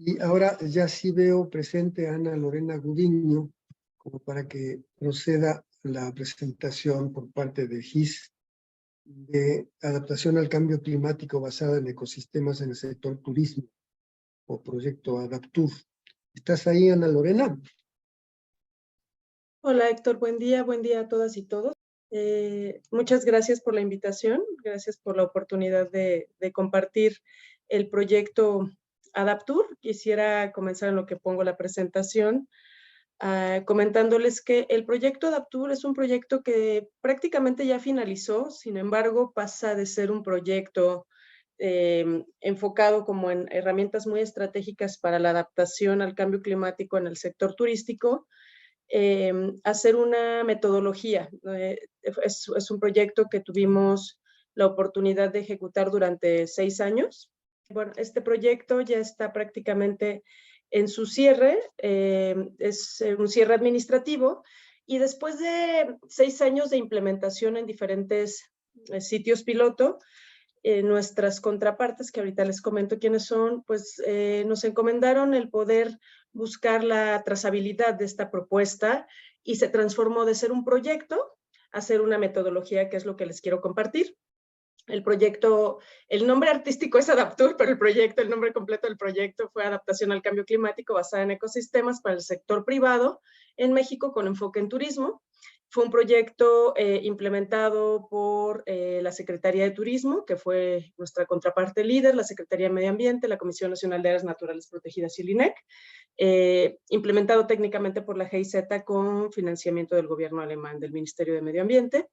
Y ahora ya sí veo presente a Ana Lorena Gudiño, como para que proceda la presentación por parte de GIS de adaptación al cambio climático basada en ecosistemas en el sector turismo, o proyecto Adaptur. ¿Estás ahí, Ana Lorena? Hola Héctor, buen día a todas y todos. Muchas gracias por la invitación, gracias por la oportunidad de compartir el proyecto Adaptur. Quisiera comenzar en lo que pongo la presentación, comentándoles que el proyecto Adaptur es un proyecto que prácticamente ya finalizó, sin embargo pasa de ser un proyecto enfocado como en herramientas muy estratégicas para la adaptación al cambio climático en el sector turístico, hacer una metodología. Es un proyecto que tuvimos la oportunidad de ejecutar durante 6 años. Bueno, este proyecto ya está prácticamente en su cierre, es un cierre administrativo, y después de 6 años de implementación en diferentes sitios piloto, nuestras contrapartes, que ahorita les comento quiénes son, pues nos encomendaron el poder buscar la trazabilidad de esta propuesta y se transformó de ser un proyecto a ser una metodología, que es lo que les quiero compartir. El proyecto, el nombre artístico es Adaptur, pero el nombre completo del proyecto fue Adaptación al Cambio Climático basada en ecosistemas para el sector privado en México con enfoque en turismo. Fue un proyecto implementado por la Secretaría de Turismo, que fue nuestra contraparte líder, la Secretaría de Medio Ambiente, la Comisión Nacional de Áreas Naturales Protegidas y el INEC, implementado técnicamente por la GIZ con financiamiento del gobierno alemán, del Ministerio de Medio Ambiente.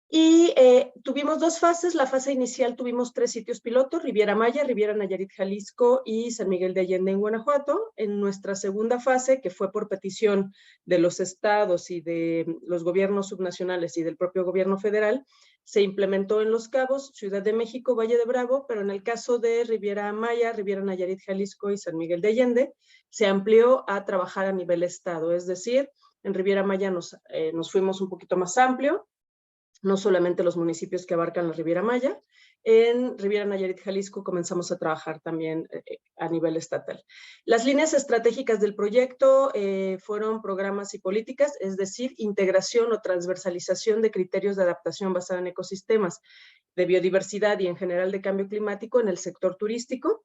Y tuvimos 2 fases. La fase inicial tuvimos 3 sitios pilotos: Riviera Maya, Riviera Nayarit, Jalisco y San Miguel de Allende en Guanajuato. En nuestra segunda fase, que fue por petición de los estados y de los gobiernos subnacionales y del propio gobierno federal, se implementó en Los Cabos, Ciudad de México, Valle de Bravo, pero en el caso de Riviera Maya, Riviera Nayarit, Jalisco y San Miguel de Allende, se amplió a trabajar a nivel estado. Es decir, en Riviera Maya nos fuimos un poquito más amplio, no solamente los municipios que abarcan la Riviera Maya. En Riviera Nayarit, Jalisco, comenzamos a trabajar también a nivel estatal. Las líneas estratégicas del proyecto fueron programas y políticas, es decir, integración o transversalización de criterios de adaptación basada en ecosistemas, de biodiversidad y en general de cambio climático en el sector turístico.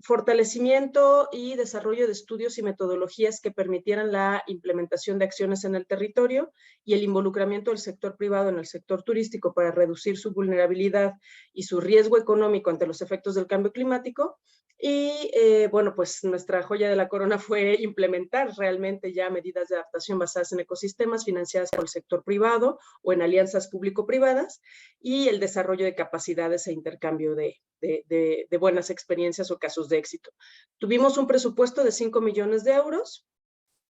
Fortalecimiento y desarrollo de estudios y metodologías que permitieran la implementación de acciones en el territorio y el involucramiento del sector privado en el sector turístico para reducir su vulnerabilidad y su riesgo económico ante los efectos del cambio climático. Y bueno, pues nuestra joya de la corona fue implementar realmente ya medidas de adaptación basadas en ecosistemas financiadas por el sector privado o en alianzas público-privadas, y el desarrollo de capacidades e intercambio de buenas experiencias o casos de éxito. Tuvimos un presupuesto de 5 millones de euros.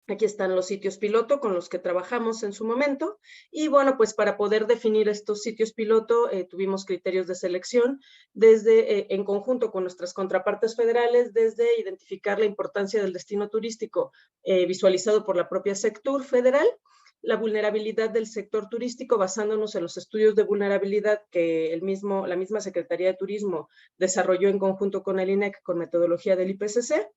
Aquí están los sitios piloto con los que trabajamos en su momento. Y bueno, pues para poder definir estos sitios piloto, tuvimos criterios de selección desde, en conjunto con nuestras contrapartes federales, desde identificar la importancia del destino turístico visualizado por la propia Sectur federal, la vulnerabilidad del sector turístico basándonos en los estudios de vulnerabilidad que la misma Secretaría de Turismo desarrolló en conjunto con el INEC con metodología del IPCC.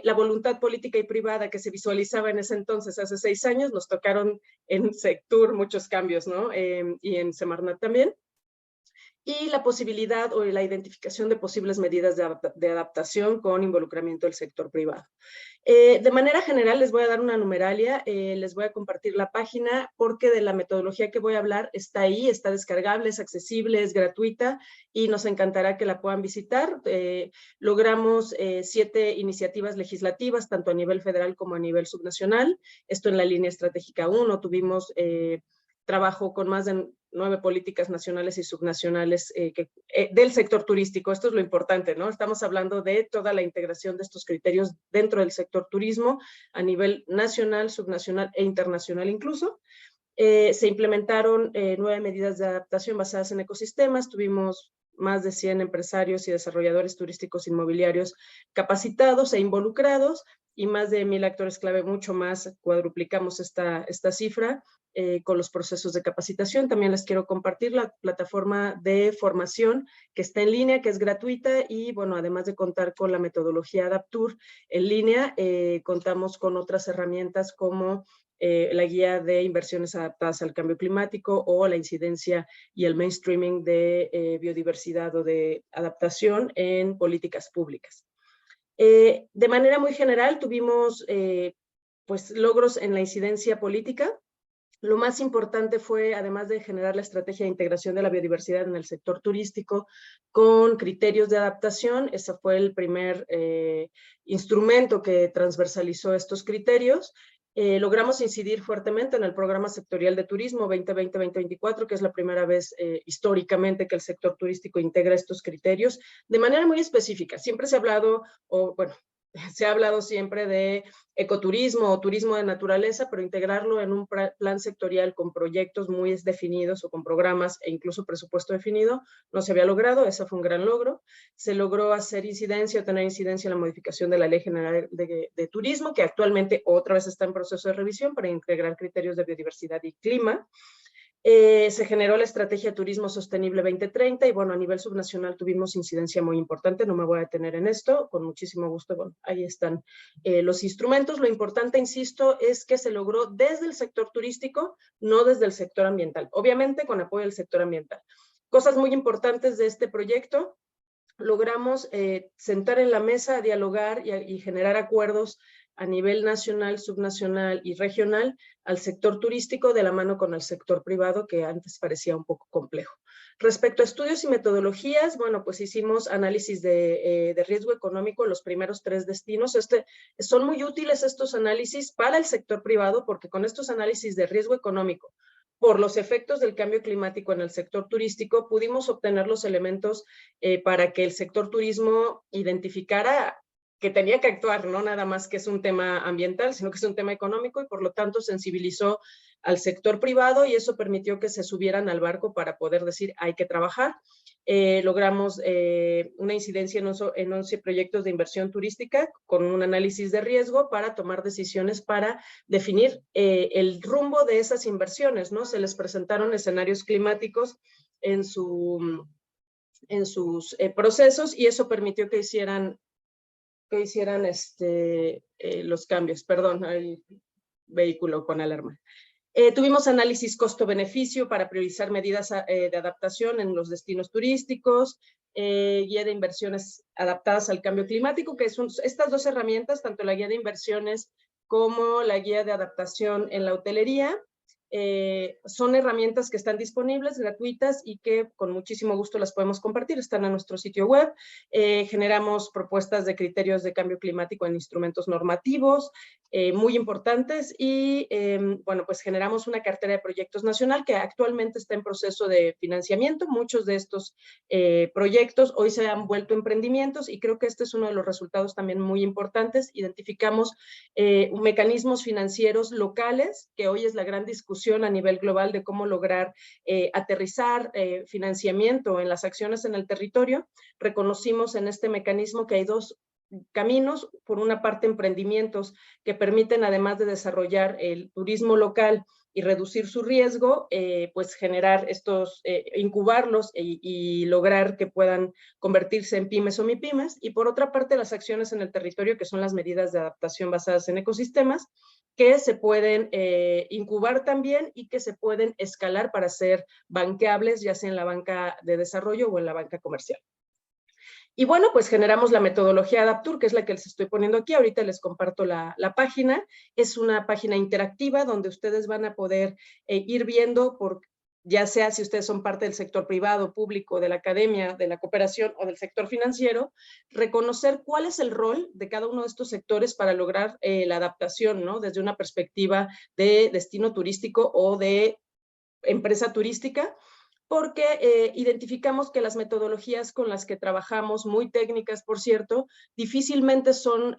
La voluntad política y privada que se visualizaba en ese entonces, hace 6 años, nos tocaron en Sectur muchos cambios, ¿no? Y en Semarnat también. Y la posibilidad o la identificación de posibles medidas de adaptación con involucramiento del sector privado. De manera general les voy a dar una numeralia, les voy a compartir la página porque de la metodología que voy a hablar está ahí, está descargable, es accesible, es gratuita y nos encantará que la puedan visitar. Logramos 7 iniciativas legislativas, tanto a nivel federal como a nivel subnacional. Esto en la línea estratégica 1, tuvimos trabajo con más de 9 políticas nacionales y subnacionales del sector turístico. Esto es lo importante, ¿no? Estamos hablando de toda la integración de estos criterios dentro del sector turismo a nivel nacional, subnacional e internacional incluso. Se implementaron 9 medidas de adaptación basadas en ecosistemas. Tuvimos más de 100 empresarios y desarrolladores turísticos inmobiliarios capacitados e involucrados, y más de 1000 actores clave, mucho más, cuadruplicamos esta cifra con los procesos de capacitación. También les quiero compartir la plataforma de formación que está en línea, que es gratuita, y bueno, además de contar con la metodología Adaptur en línea, contamos con otras herramientas como la guía de inversiones adaptadas al cambio climático o la incidencia y el mainstreaming de biodiversidad o de adaptación en políticas públicas. De manera muy general, tuvimos pues logros en la incidencia política. Lo más importante fue, además de generar la estrategia de integración de la biodiversidad en el sector turístico con criterios de adaptación, ese fue el primer instrumento que transversalizó estos criterios. Logramos incidir fuertemente en el programa sectorial de turismo 2020-2024, que es la primera vez históricamente que el sector turístico integra estos criterios de manera muy específica. Siempre se ha hablado, se ha hablado siempre de ecoturismo o turismo de naturaleza, pero integrarlo en un plan sectorial con proyectos muy definidos o con programas e incluso presupuesto definido no se había logrado. Ese fue un gran logro. Se logró hacer incidencia o tener incidencia en la modificación de la Ley General de Turismo, que actualmente otra vez está en proceso de revisión para integrar criterios de biodiversidad y clima. Se generó la Estrategia de Turismo Sostenible 2030 y bueno, a nivel subnacional tuvimos incidencia muy importante, no me voy a detener en esto, con muchísimo gusto, bueno, ahí están los instrumentos. Lo importante, insisto, es que se logró desde el sector turístico, no desde el sector ambiental, obviamente con apoyo del sector ambiental. Cosas muy importantes de este proyecto: logramos sentar en la mesa a dialogar y generar acuerdos a nivel nacional, subnacional y regional al sector turístico de la mano con el sector privado, que antes parecía un poco complejo. Respecto a estudios y metodologías, bueno, pues hicimos análisis de riesgo económico en los primeros 3 destinos. Son muy útiles estos análisis para el sector privado, porque con estos análisis de riesgo económico, por los efectos del cambio climático en el sector turístico, pudimos obtener los elementos para que el sector turismo identificara que tenía que actuar, no nada más que es un tema ambiental, sino que es un tema económico, y por lo tanto sensibilizó al sector privado, y eso permitió que se subieran al barco para poder decir hay que trabajar. Logramos una incidencia en 11 proyectos de inversión turística con un análisis de riesgo para tomar decisiones para definir el rumbo de esas inversiones, ¿no? Se les presentaron escenarios climáticos en sus procesos, y eso permitió que hicieran los cambios. Perdón, hay vehículo con alarma. Tuvimos análisis costo-beneficio para priorizar medidas de adaptación en los destinos turísticos, guía de inversiones adaptadas al cambio climático, que son estas 2 herramientas, tanto la guía de inversiones como la guía de adaptación en la hotelería. Son herramientas que están disponibles, gratuitas, y que con muchísimo gusto las podemos compartir. Están en nuestro sitio web. Generamos propuestas de criterios de cambio climático en instrumentos normativos muy importantes, y bueno, pues generamos una cartera de proyectos nacional que actualmente está en proceso de financiamiento. Muchos de estos proyectos hoy se han vuelto emprendimientos, y creo que este es uno de los resultados también muy importantes. Identificamos mecanismos financieros locales, que hoy es la gran discusión a nivel global de cómo lograr aterrizar financiamiento en las acciones en el territorio. Reconocimos en este mecanismo que hay 2 caminos. Por una parte, emprendimientos que permiten, además de desarrollar el turismo local y reducir su riesgo, pues generar incubarlos y lograr que puedan convertirse en pymes o mipymes. Y por otra parte, las acciones en el territorio, que son las medidas de adaptación basadas en ecosistemas, que se pueden incubar también y que se pueden escalar para ser banqueables, ya sea en la banca de desarrollo o en la banca comercial. Y bueno, pues generamos la metodología Adaptur, que es la que les estoy poniendo aquí. Ahorita les comparto la página. Es una página interactiva donde ustedes van a poder ir viendo, ya sea si ustedes son parte del sector privado, público, de la academia, de la cooperación o del sector financiero, reconocer cuál es el rol de cada uno de estos sectores para lograr la adaptación, ¿no? Desde una perspectiva de destino turístico o de empresa turística, porque identificamos que las metodologías con las que trabajamos, muy técnicas por cierto, difícilmente son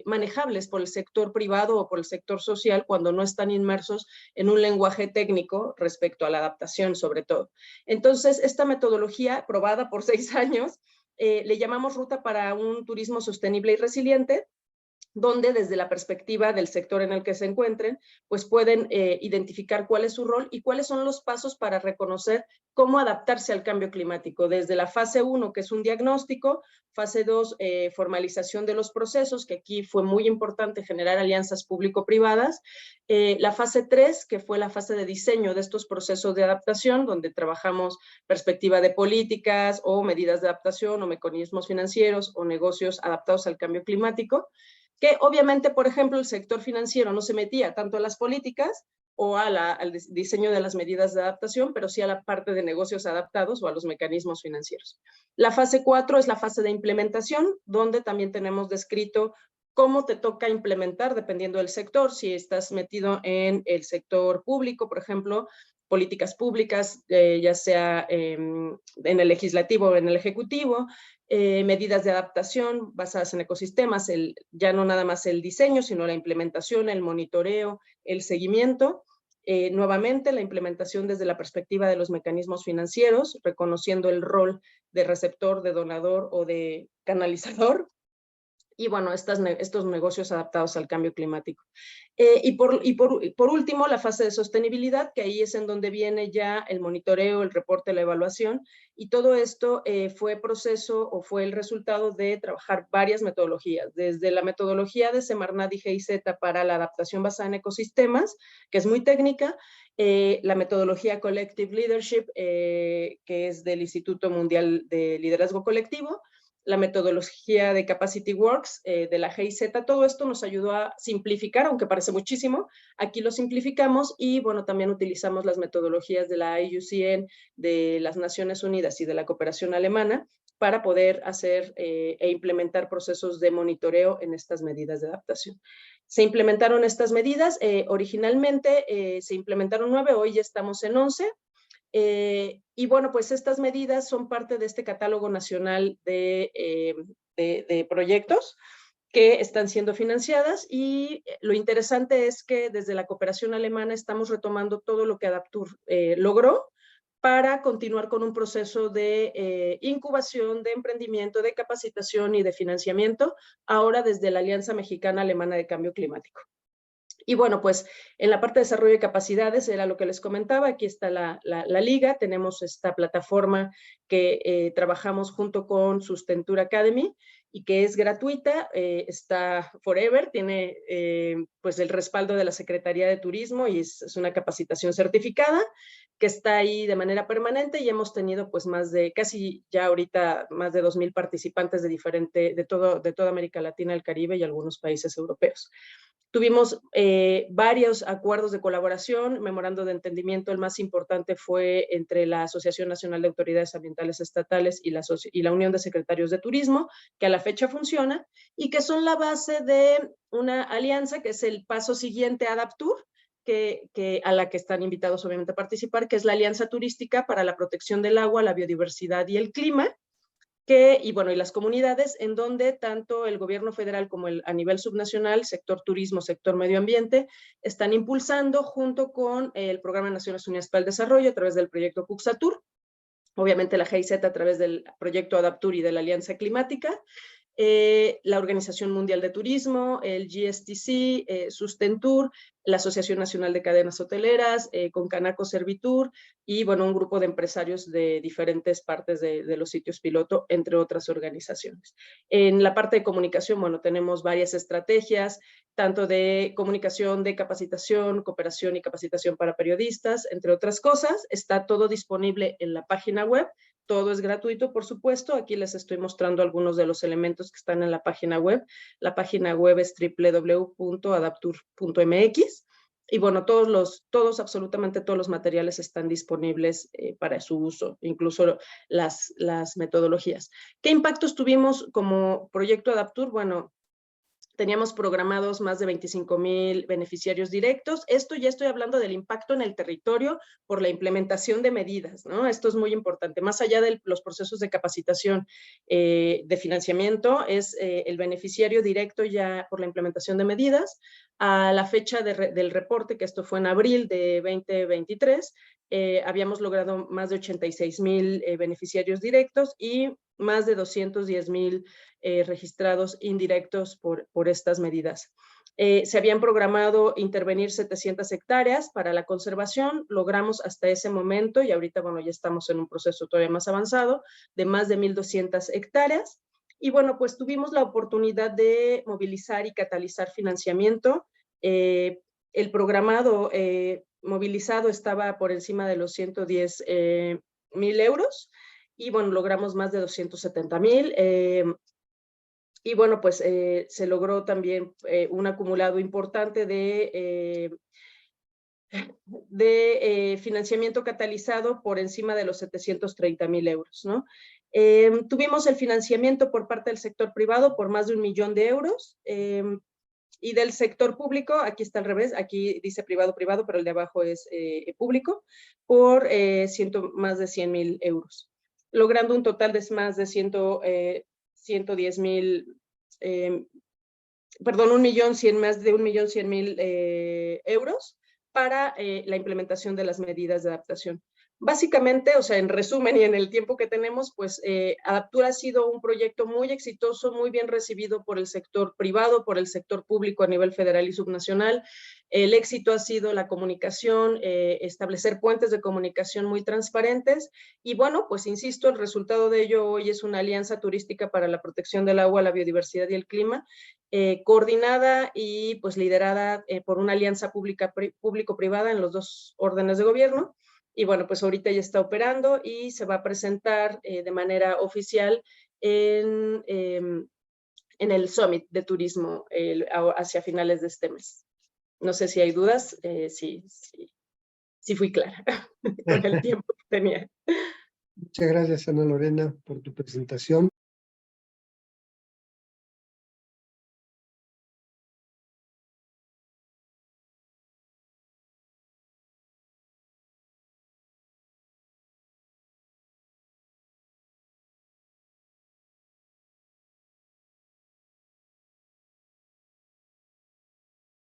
manejables por el sector privado o por el sector social cuando no están inmersos en un lenguaje técnico respecto a la adaptación sobre todo. Entonces, esta metodología, probada por 6 años, le llamamos Ruta para un Turismo Sostenible y Resiliente, donde desde la perspectiva del sector en el que se encuentren, pues pueden identificar cuál es su rol y cuáles son los pasos para reconocer cómo adaptarse al cambio climático. Desde la fase 1, que es un diagnóstico, fase 2, formalización de los procesos, que aquí fue muy importante generar alianzas público-privadas, la fase 3, que fue la fase de diseño de estos procesos de adaptación, donde trabajamos perspectiva de políticas o medidas de adaptación o mecanismos financieros o negocios adaptados al cambio climático, que obviamente, por ejemplo, el sector financiero no se metía tanto a las políticas o al diseño de las medidas de adaptación, pero sí a la parte de negocios adaptados o a los mecanismos financieros. La fase 4 es la fase de implementación, donde también tenemos descrito cómo te toca implementar dependiendo del sector. Si estás metido en el sector público, por ejemplo, políticas públicas, ya sea en el legislativo o en el ejecutivo, medidas de adaptación basadas en ecosistemas, ya no nada más el diseño, sino la implementación, el monitoreo, el seguimiento. Nuevamente, la implementación desde la perspectiva de los mecanismos financieros, reconociendo el rol de receptor, de donador o de canalizador. Y bueno, estos negocios adaptados al cambio climático. Y por último, la fase de sostenibilidad, que ahí es en donde viene ya el monitoreo, el reporte, la evaluación, y todo esto fue proceso o fue el resultado de trabajar varias metodologías, desde la metodología de Semarnat y GIZ para la adaptación basada en ecosistemas, que es muy técnica, la metodología Collective Leadership, que es del Instituto Mundial de Liderazgo Colectivo, la metodología de Capacity Works de la GIZ, todo esto nos ayudó a simplificar, aunque parece muchísimo, aquí lo simplificamos y bueno, también utilizamos las metodologías de la IUCN, de las Naciones Unidas y de la cooperación alemana para poder hacer e implementar procesos de monitoreo en estas medidas de adaptación. Se implementaron estas medidas, originalmente se implementaron 9, hoy ya estamos en 11, y bueno, pues estas medidas son parte de este catálogo nacional de proyectos que están siendo financiadas y lo interesante es que desde la cooperación alemana estamos retomando todo lo que Adaptur logró para continuar con un proceso de incubación, de emprendimiento, de capacitación y de financiamiento, ahora desde la Alianza Mexicana Alemana de Cambio Climático. Y bueno, pues en la parte de desarrollo de capacidades era lo que les comentaba, aquí está la liga, tenemos esta plataforma que trabajamos junto con Sustentur Academy y que es gratuita, está forever, tiene pues el respaldo de la Secretaría de Turismo y es una capacitación certificada que está ahí de manera permanente y hemos tenido pues casi ya ahorita más de 2,000 participantes de toda América Latina, el Caribe y algunos países europeos. Tuvimos varios acuerdos de colaboración, memorando de entendimiento. El más importante fue entre la Asociación Nacional de Autoridades Ambientales Estatales y la Unión de Secretarios de Turismo, que a la fecha funciona, y que son la base de una alianza que es el paso siguiente a Adaptur, a la que están invitados obviamente a participar, que es la Alianza Turística para la Protección del Agua, la Biodiversidad y el Clima, y las comunidades, en donde tanto el gobierno federal como a nivel subnacional, sector turismo, sector medio ambiente, están impulsando junto con el Programa de Naciones Unidas para el Desarrollo a través del proyecto Cuxatur, obviamente la GIZ a través del proyecto Adaptur y de la Alianza Climática, la Organización Mundial de Turismo, el GSTC, Sustentur, la Asociación Nacional de Cadenas Hoteleras, con Canaco Servitur y bueno, un grupo de empresarios de diferentes partes de los sitios piloto, entre otras organizaciones. En la parte de comunicación, bueno, tenemos varias estrategias, tanto de comunicación, de capacitación, cooperación y capacitación para periodistas, entre otras cosas. Está todo disponible en la página web. Todo es gratuito, por supuesto. Aquí les estoy mostrando algunos de los elementos que están en la página web. La página web es www.adaptur.mx. Y bueno, absolutamente todos los materiales están disponibles para su uso, incluso las metodologías. ¿Qué impactos tuvimos como proyecto Adaptur? Bueno, Teníamos programados más de 25,000 beneficiarios directos. Esto ya estoy hablando del impacto en el territorio por la implementación de medidas, ¿no? Esto es muy importante. Más allá de los procesos de capacitación de financiamiento, es el beneficiario directo ya por la implementación de medidas. A la fecha del reporte, que esto fue en abril de 2023, habíamos logrado más de 86,000 beneficiarios directos y más de 210,000 registrados indirectos por estas medidas. Se habían programado intervenir 700 hectáreas para la conservación, logramos hasta ese momento, y ahorita, bueno, ya estamos en un proceso todavía más avanzado, de más de 1,200 hectáreas, y bueno, pues tuvimos la oportunidad de movilizar y catalizar financiamiento. El programado movilizado estaba por encima de los 110,000 euros, y bueno, logramos más de 270,000. Y bueno, pues se logró también un acumulado importante de financiamiento catalizado por encima de los 730,000 euros, ¿no? Tuvimos el financiamiento por parte del sector privado por más de 1,000,000 de euros. Y del sector público, aquí está al revés, aquí dice privado, pero el de abajo es público, por más de 100,000 euros, logrando un total de más de 110,000, más de 1,100,000 euros para la implementación de las medidas de adaptación. Básicamente, o sea, en resumen y en el tiempo que tenemos, pues Adaptur ha sido un proyecto muy exitoso, muy bien recibido por el sector privado, por el sector público a nivel federal y subnacional. El éxito ha sido la comunicación, establecer puentes de comunicación muy transparentes, y bueno, pues insisto, el resultado de ello hoy es una alianza turística para la protección del agua, la biodiversidad y el clima, coordinada y pues liderada por una alianza público-privada en los dos órdenes de gobierno. Y bueno, pues ahorita ya está operando y se va a presentar de manera oficial en el Summit de Turismo hacia finales de este mes. No sé si hay dudas, sí fui clara con el tiempo que tenía. Muchas gracias, Ana Lorena, por tu presentación.